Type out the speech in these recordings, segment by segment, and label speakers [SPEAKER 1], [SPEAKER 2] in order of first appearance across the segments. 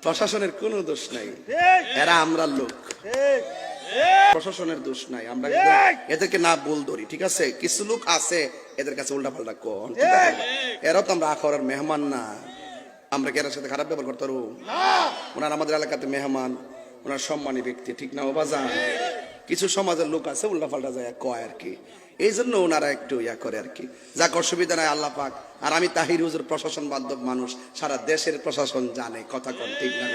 [SPEAKER 1] প্রশাসনের কোনো দোষ নাই, এরা আমরা লোক, প্রশাসনের দোষ নাই। আমরা এদেরকে না বল ধরি, ঠিক আছে? কিছু লোক আছে এদের কাছে উল্টা পাল্টা কোন, এরাও তো আমরা আখড়ার মেহমান না, আমরা কি এর সাথে খারাপ ব্যবহার করতে পারবো? ওনার আমাদের এলাকাতে মেহমান, ওনার সম্মানী ব্যক্তি, ঠিক না? ও বাজান, কিছু সমাজের লোক আছে উল্টা পাল্টা যায় কয় আর কি, এই জন্য ওনারা একটু ইয়া করে আর কি। যাক, অসুবিধা নাই, আল্লাহ পাক। আর আমি তাহির হুজুর প্রশাসন বান্ধব মানুষ, সারা দেশের প্রশাসন জানে, কথা কন, ঠিক না?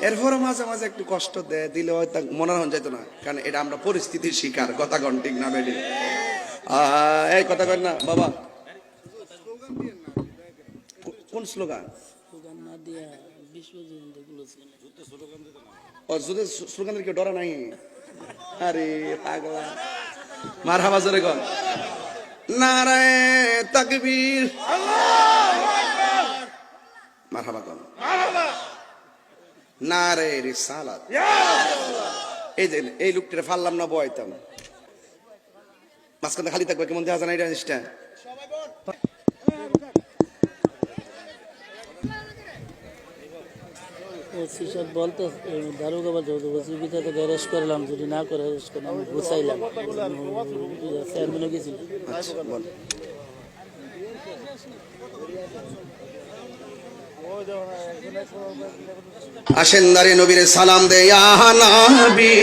[SPEAKER 1] এরপরও মাঝে মাঝে একটু কষ্ট দেয়, দিলে হয়তো মনে হন যেত না, কারণ এটা আমরা পরিস্থিতির শিকার, কথা কন, ঠিক না? বেডি এই কথা কন না বাবা। কোন স্লোগান? স্লোগানের কেউ ডরা নাই? আরে পাগলা, মারহাবা জোরে কর, নারায়ে তাকবীর, মারহাবা কর, নারায়ে রিসালাত। এই যে এই লোকটা ফাললাম না, বয়তাম মাঝখানে খালি থাকবে, কেমন দেখা যায় না এটা জিনিসটা?
[SPEAKER 2] বলতো দারোগা বলতে অ্যারেস্ট করলাম, যদি না করে অ্যারেস্ট করলাম, গুছাইলাম, গেছিল।
[SPEAKER 1] আসেন দাঁড়িয়ে নবীর সালাম দে, ইয়া নবী।